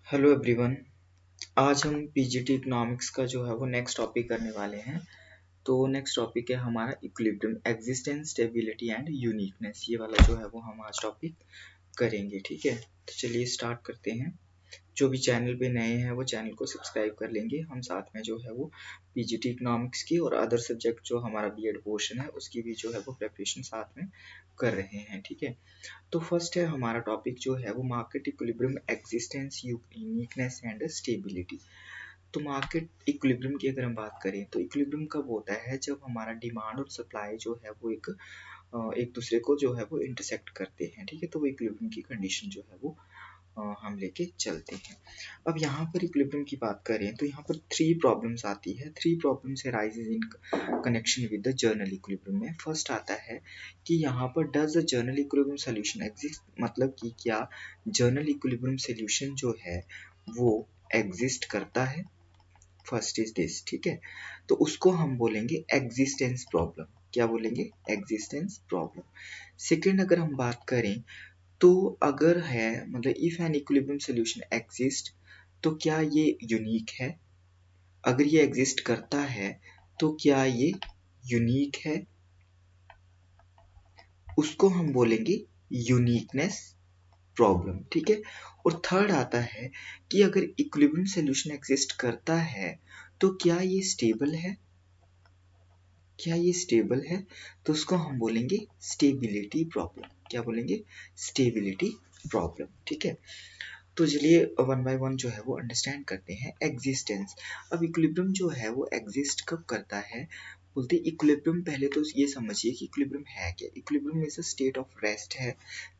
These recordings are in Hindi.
Hello everyone. आज हम पीजीटी इकोनॉमिक्स का जो है वो नेक्स्ट टॉपिक करने वाले हैं। तो नेक्स्ट टॉपिक है हमारा equilibrium, existence, stability and uniqueness. ये वाला जो है वो हम आज टॉपिक करेंगे। ठीक है, तो चलिए स्टार्ट करते हैं। जो भी चैनल पे नए हैं वो चैनल को सब्सक्राइब कर लेंगे। हम साथ में जो है वो पीजीटी इकोनॉमिक्स की और अदर सब्जेक्ट जो हमारा बीएड पोर्शन है उसकी भी जो है वो प्रिपरेशन साथ में कर रहे हैं। ठीक है, तो फर्स्ट है हमारा टॉपिक जो है वो market equilibrium, existence, uniqueness and stability. तो मार्केट इक्विलिब्रियम की अगर हम बात करें तो इक्विलिब्रियम कब होता है? जब हमारा डिमांड और सप्लाई जो है वो एक दूसरे को जो है वो इंटरसेक्ट करते हैं। ठीक है, तो वो इक्विलिब्रियम की कंडीशन जो है वो हम लेके चलते हैं। अब यहाँ पर इक्विलिब्रियम की बात करें तो यहाँ पर थ्री प्रॉब्लम्स आती है। Three problems arises in connection with the journal equilibrium में। फर्स्ट आता है कि यहाँ पर does the journal equilibrium solution exist, मतलब कि क्या जर्नल इक्विलिब्रियम सॉल्यूशन जो है वो एग्जिस्ट करता है। First is this. ठीक है, तो उसको हम बोलेंगे एग्जिस्टेंस प्रॉब्लम। क्या बोलेंगे? Existence problem. सेकेंड अगर हम बात करें तो अगर है मतलब if an equilibrium solution exist, तो क्या ये यूनिक है? अगर ये एग्जिस्ट करता है तो क्या ये यूनिक है? उसको हम बोलेंगे यूनिकनेस प्रॉब्लम। ठीक है, और थर्ड आता है कि अगर इक्विलिब्रियम सॉल्यूशन एग्जिस्ट करता है तो क्या ये स्टेबल है? क्या ये स्टेबल है? तो उसको हम बोलेंगे स्टेबिलिटी प्रॉब्लम। क्या बोलेंगे? Stability problem. ठीक है, तो चलिए वन बाय वन जो है वो अंडरस्टैंड करते हैं। एग्जिस्टेंस। अब इक्विलिब्रियम जो है वो एग्जिस्ट कब करता है? बोलते इक्विलिब्रियम, पहले तो ये समझिए कि इक्विलिब्रियम है क्या। Equilibrium is a state of rest है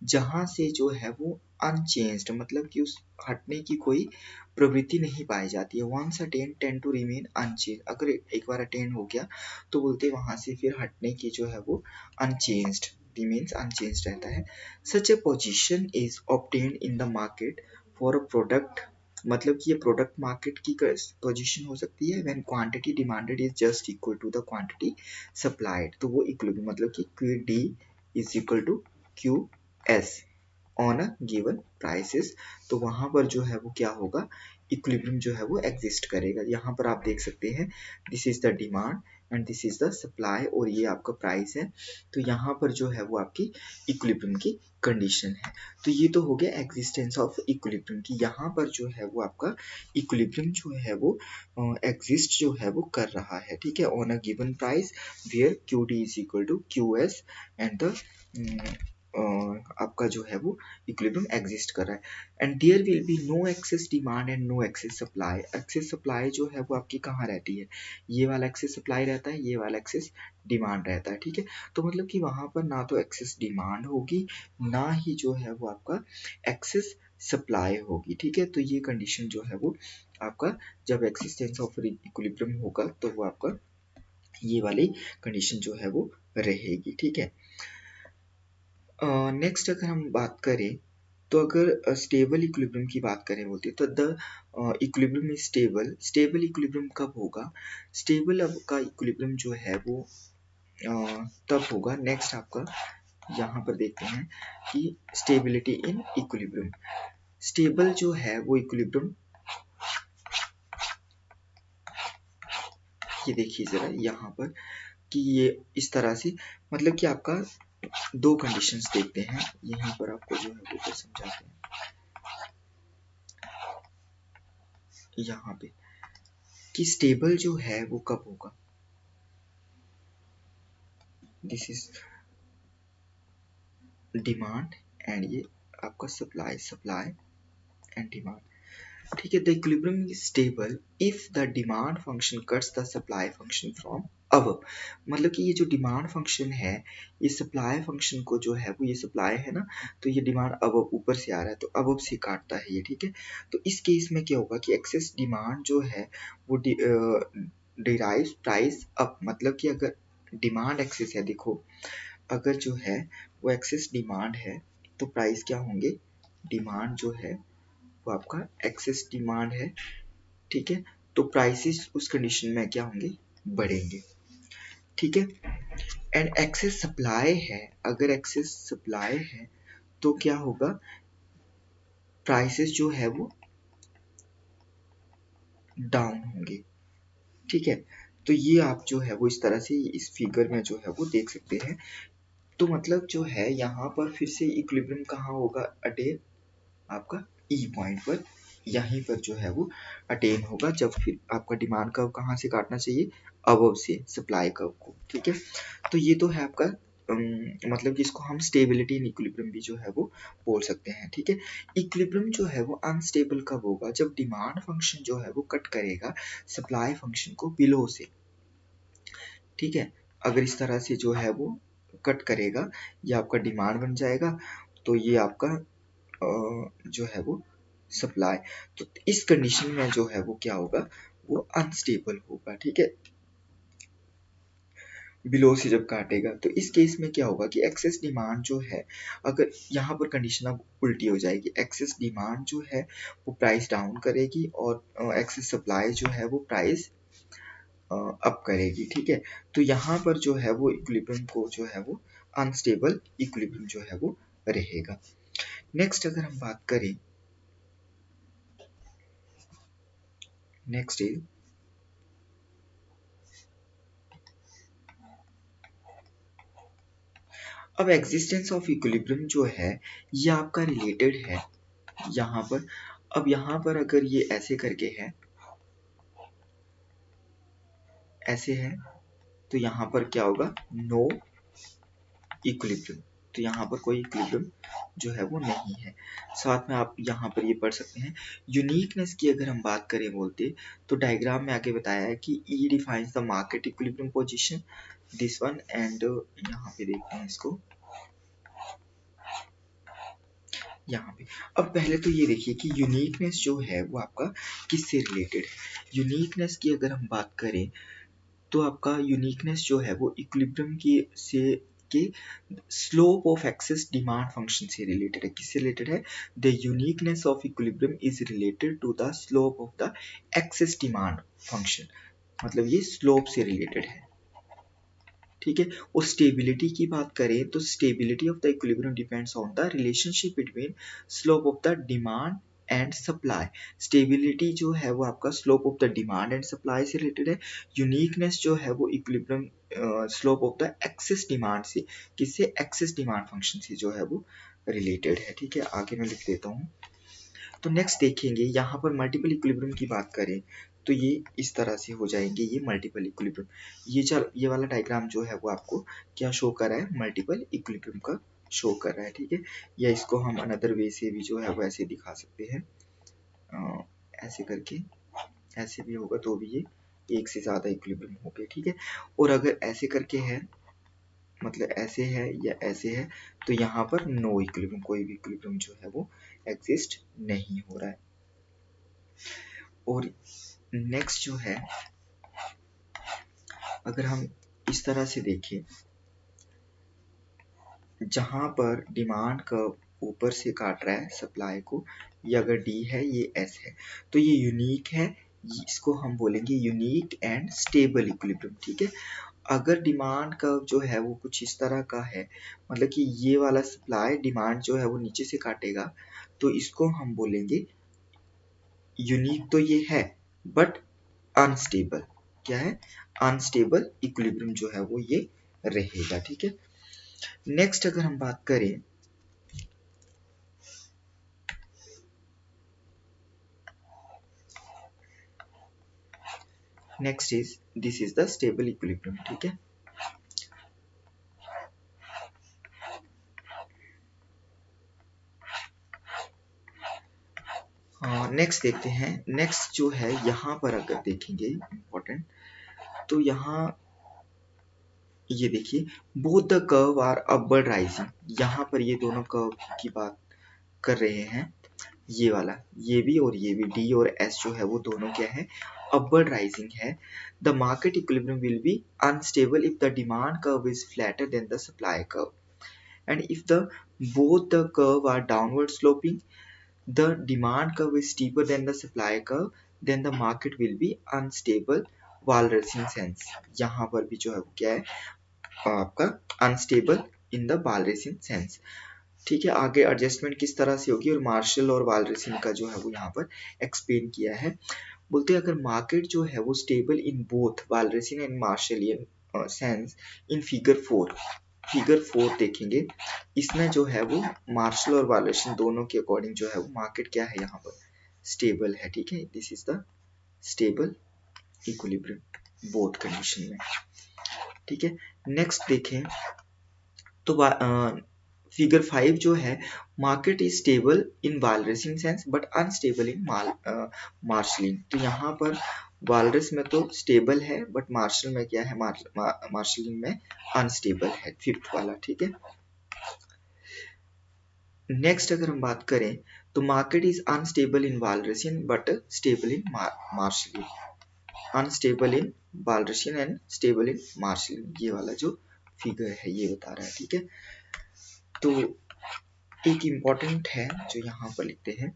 जहाँ से जो है वो अनचेंज्ड, मतलब कि उस हटने की कोई प्रवृत्ति नहीं पाई जाती है। Once attain tend to remain unchange. अगर एक बार अटेन हो गया तो बोलते वहां से फिर हटने की जो है वो अनचेंज्ड, रिमेन्स अनचेंज्ड रहता है। Such a position is obtained in the market for a product, मतलब कि ये प्रोडक्ट मार्केट की पोजीशन हो सकती है when quantity demanded is just equal to the quantity supplied. तो वो इक्विलिब्रियम, मतलब कि Q D is equal to Q S on a given prices. तो वहां पर जो है वो क्या होगा? इक्विलिब्रियम जो है वो एग्जिस्ट करेगा। यहाँ पर आप देख सकते हैं this is the demand and this is the supply और ये आपका प्राइस है। तो यहाँ पर जो है वो आपकी इक्विलिब्रियम की कंडीशन है। तो ये तो हो गया एग्जिस्टेंस ऑफ इक्विलिब्रियम की। यहाँ पर जो है वो आपका इक्विलिब्रियम जो है वो एग्जिस्ट जो है वो कर रहा है। ठीक है, on a given price where Q D is equal to Q S and the आपका जो है वो इक्विलिब्रियम एग्जिस्ट कर रहा है। And there will be no excess demand and no excess supply. Excess supply जो है वो आपकी कहाँ रहती है? ये वाला एक्सेस सप्लाई रहता है, ये वाला एक्सेस डिमांड रहता है। ठीक है, तो मतलब कि वहां पर ना तो एक्सेस डिमांड होगी ना ही जो है वो आपका एक्सेस सप्लाई होगी। ठीक है, तो ये कंडीशन जो है वो आपका जब एक्सिस्टेंस ऑफ इक्विलिब्रियम होगा तो वो आपका ये वाली कंडीशन जो है वो रहेगी। ठीक है, नेक्स्ट अगर हम बात करें तो अगर स्टेबल इक्विलिब्रियम की बात करें बोलते तो the equilibrium is stable. Stable equilibrium कब होगा? स्टेबल अब का इक्विलिब्रियम जो है वो तब होगा। नेक्स्ट आपका यहाँ पर देखते हैं कि स्टेबिलिटी इन इक्विलिब्रियम। स्टेबल जो है वो इक्विलिब्रियम, ये देखिए जरा यहाँ पर कि ये इस तरह से, मतलब कि आपका दो कंडीशंस देखते हैं। यहीं पर आपको जो है वो समझाते हैं यहाँ पे कि स्टेबल जो है वो कब होगा। दिस इज डिमांड एंड ये आपका सप्लाई, सप्लाई एंड डिमांड। ठीक है, the equilibrium is stable if the demand function cuts the supply function from अब। मतलब कि ये जो डिमांड फंक्शन है ये सप्लाई फंक्शन को जो है वो, ये सप्लाई है ना, तो ये डिमांड अब ऊपर से आ रहा है तो अब से काटता है ये। ठीक है, तो इस केस में क्या होगा कि एक्सेस डिमांड जो है वो डिराइव प्राइस अप। मतलब कि अगर डिमांड एक्सेस है, देखो अगर जो है वो एक्सेस डिमांड है तो प्राइस क्या होंगे? डिमांड जो है वो आपका एक्सेस डिमांड है। ठीक है, तो प्राइसेस उस कंडीशन में क्या होंगे? बढ़ेंगे। ठीक है, एंड एक्सेस सप्लाई है, अगर एक्सेस सप्लाई है तो क्या होगा? प्राइसेस जो है वो डाउन होंगे, ठीक है। तो ये आप जो है वो इस तरह से इस फिगर में जो है वो देख सकते हैं। तो मतलब जो है यहाँ पर फिर से इक्विलिब्रियम कहाँ होगा अटेन, आपका ई पॉइंट पर, यहीं पर जो है वो अटेन होगा जब फिर आपका डिमांड कर्व कहाँ से काटना चाहिए, अबव से सप्लाई कर्व को, ठीक है। तो ये तो है आपका मतलब जिसको हम स्टेबिलिटी इन इक्विलिब्रियम भी जो है वो बोल सकते हैं, ठीक है। इक्विलिब्रियम जो है वो अनस्टेबल कब होगा, जब डिमांड फंक्शन जो है वो कट करेगा सप्लाई फंक्शन को बिलो से, ठीक है। अगर इस तरह से जो है वो कट करेगा, ये आपका डिमांड बन जाएगा, तो ये आपका जो है वो सप्लाई, तो इस कंडीशन में जो है वो क्या होगा, वो अनस्टेबल होगा, ठीक है। बिलो से जब काटेगा तो इस केस में क्या होगा कि एक्सेस डिमांड जो है, अगर यहाँ पर कंडीशन अब उल्टी हो जाएगी, एक्सेस डिमांड जो है वो प्राइस डाउन करेगी और एक्सेस सप्लाई जो है वो प्राइस अप करेगी, ठीक है। तो यहाँ पर जो है वो इक्विलिब्रियम को जो है वो अनस्टेबल इक्विलिब्रियम जो है वो रहेगा। नेक्स्ट अगर हम बात करें, नेक्स्ट इज अब एग्जिस्टेंस ऑफ इक्विलिब्रियम जो है ये आपका रिलेटेड है यहाँ पर। अब यहाँ पर अगर ये ऐसे करके है, ऐसे है, तो यहाँ पर क्या होगा, नो इक्विलिब्रियम, तो यहाँ पर कोई इक्विलिब्रियम जो है वो नहीं है। साथ में आप यहाँ पर ये पढ़ सकते हैं, यूनिकनेस की अगर हम बात करें बोलते, तो डायग्राम में आगे बताया है कि E defines the market equilibrium position, this one, and यहाँ पे देखते हैं इसको, यहाँ पे। अब पहले तो ये देखिए कि यूनिकनेस जो है वो आपका किससे रिलेटेड है। यूनिकनेस की अगर हम बात करें तो आपका यूनिकनेस जो है वो इक्विलिब्रियम की से के slope of excess demand function से रिलेटेड है। किससे रिलेटेड है, the uniqueness of equilibrium is related to the slope of the excess demand function, मतलब ये स्लोप से रिलेटेड है, ठीक है। और स्टेबिलिटी की बात करें तो stability of the equilibrium depends on the relationship between slope of the demand and supply. Stability जो है वो आपका slope of the demand and supply से रिलेटेड है। यूनिकनेस जो है वो equilibrium slope of the excess demand से, किससे, एक्सेस डिमांड फंक्शन से जो है वो रिलेटेड है, ठीक है। आगे मैं लिख देता हूँ। तो नेक्स्ट देखेंगे यहाँ पर मल्टीपल इक्विलिब्रियम की बात करें तो ये इस तरह से हो जाएंगे, ये मल्टीपल इक्विलिब्रियम। ये वाला डायग्राम जो है वो आपको क्या शो कर रहा है, मल्टीपल इक्विलिब्रियम का शो कर रहा है, ठीक है। या इसको हम अनदर वे से भी जो है वो ऐसे दिखा सकते हैं, ऐसे करके, ऐसे भी होगा तो भी ये एक से ज़्यादा इक्विलिब्रियम हो गए, ठीक है। और अगर ऐसे करके है, मतलब ऐसे है या ऐसे है, तो यहाँ पर नो इक्विलिब्रियम, कोई भी इक्विलिब्रियम जो है वो एग्जिस्ट नहीं हो रहा है। और नेक्स्ट जो है, अगर हम इस तरह से देखें, जहां पर डिमांड कर्व ऊपर से काट रहा है सप्लाई को, ये अगर डी है, ये एस है, तो ये यूनिक है, इसको हम बोलेंगे यूनिक एंड स्टेबल इक्विलिब्रियम, ठीक है। अगर डिमांड कर्व जो है वो कुछ इस तरह का है, मतलब कि ये वाला सप्लाई डिमांड जो है वो नीचे से काटेगा, तो इसको हम बोलेंगे यूनिक, तो ये है बट अनस्टेबल, क्या है, अनस्टेबल इक्विलिब्रियम जो है वो ये रहेगा, ठीक है। नेक्स्ट अगर हम बात करें, next is this is the stable equilibrium, ठीक है। नेक्स्ट देखते हैं, नेक्स्ट जो है यहाँ पर अगर देखेंगे इंपॉर्टेंट, तो यहाँ ये देखिए, both the curve are upward rising, यहाँ पर ये दोनों कर्व की बात कर रहे हैं, ये वाला, ये भी और ये भी, डी और एस जो है वो दोनों क्या है, अपवर्ड राइजिंग है। The market equilibrium will be unstable if the demand curve is flatter than the supply curve, and if the both the curve are downward sloping, the demand curve is steeper than the supply curve, then the market will be unstable Walrasian sense। यहाँ पर भी जो है वो क्या है, आपका अनस्टेबल इन द वालरेसिन सेंस, ठीक है। आगे एडजस्टमेंट किस तरह से होगी और मार्शल और वालरेसिन का जो है वो यहाँ पर एक्सप्लेन किया है। बोलते हैं अगर मार्केट जो है वो stable in both Walrasian and Marshallian sense in figure 4 देखेंगे, इसमें जो है वो मार्शल और वालरेसियन दोनों के अकॉर्डिंग जो है वो मार्केट क्या है यहाँ पर स्टेबल है, ठीक है, this is the stable equilibrium both condition में, ठीक है। नेक्स्ट देखें तो फिगर 5 जो है market is stable in Walrasian sense but unstable in Marshallian, तो यहाँ पर वालरस में तो स्टेबल है बट मार्शल में क्या है, मार्शलिन में अनस्टेबल है, फिफ्थ वाला, ठीक है। नेक्स्ट अगर हम बात करें तो market is unstable in Walrasian but stable in Marshallian, unstable in Walrasian and stable in Marshallian, ये वाला जो फिगर है ये बता रहा है, ठीक है। तो एक इम्पॉर्टेंट है जो यहाँ पर लिखते हैं,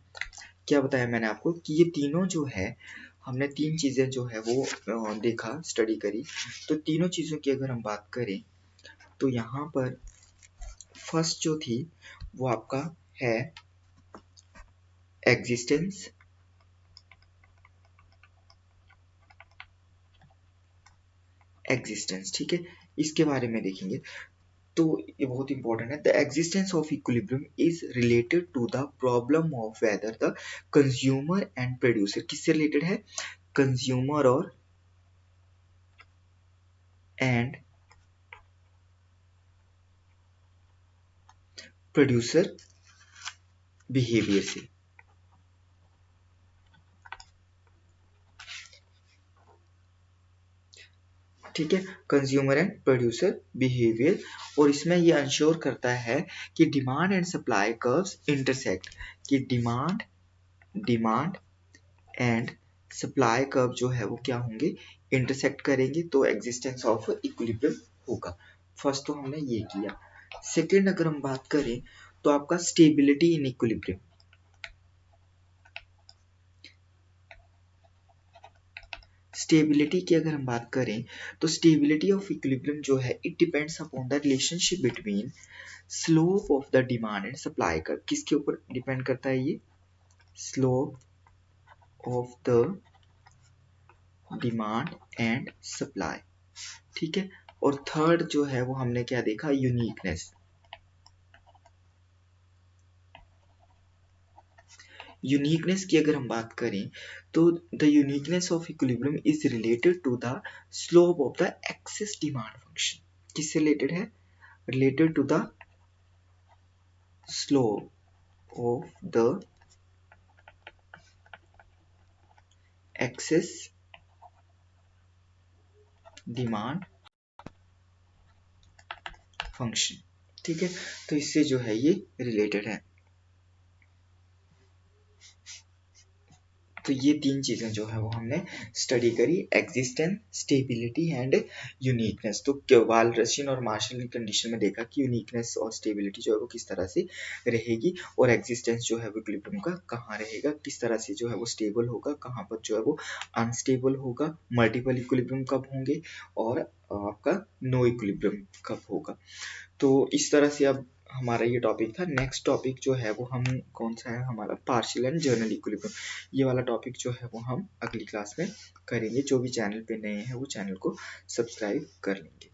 क्या बताया मैंने आपको कि ये तीनों जो है हमने तीन चीजें जो है वो देखा स्टडी करी, तो तीनों चीजों की अगर हम बात करें तो यहाँ पर फर्स्ट जो थी वो आपका है एग्जिस्टेंस, ठीक है, इसके बारे में देखेंगे तो ये बहुत इंपॉर्टेंट है। The existence of equilibrium is related to the problem of whether the consumer and producer, किससे रिलेटेड है, कंज्यूमर और एंड प्रोड्यूसर बिहेवियर से, ठीक है, कंज्यूमर एंड प्रोड्यूसर बिहेवियर, और इसमें ये इंश्योर करता है कि demand and supply curves intersect, कि डिमांड एंड सप्लाई कर्व जो है वो क्या होंगे, इंटरसेक्ट करेंगे, तो एग्जिस्टेंस ऑफ इक्विलिब्रियम होगा। फर्स्ट तो हमने ये किया। सेकंड अगर हम बात करें तो आपका स्टेबिलिटी इन इक्विलिब्रियम, स्टेबिलिटी की अगर हम बात करें तो स्टेबिलिटी ऑफ इक्विलिब्रियम जो है it depends upon the relationship between slope of the demand and supply curve, किसके ऊपर डिपेंड करता है ये, slope of the demand and supply, ठीक है। और थर्ड जो है वो हमने क्या देखा, यूनिकनेस, यूनिकनेस की अगर हम बात करें तो the uniqueness of equilibrium is related to the slope of the excess demand function, किससे रिलेटेड है, related to the slope of the excess demand function, ठीक है, तो इससे जो है ये रिलेटेड है। तो ये तीन चीजें जो है वो हमने स्टडी करी, एग्जिस्टेंस, स्टेबिलिटी एंड यूनिकनेस। तो वालरसियन और मार्शल की कंडीशन में देखा कि यूनिकनेस और स्टेबिलिटी जो है वो किस तरह से रहेगी, और एग्जिस्टेंस जो है वो इक्विलिब्रियम का कहाँ रहेगा, किस तरह से जो है वो स्टेबल होगा, कहाँ पर जो है वो अनस्टेबल होगा, मल्टीपल इक्विलिब्रियम कब होंगे, और आपका नो इक्विलिब्रियम कब होगा। तो इस तरह से अब हमारा ये टॉपिक था। नेक्स्ट टॉपिक जो है वो हम कौन सा है हमारा, पार्शियल एंड जर्नल इक्विलिब्रियम, ये वाला टॉपिक जो है वो हम अगली क्लास में करेंगे। जो भी चैनल पे नए हैं वो चैनल को सब्सक्राइब कर लेंगे।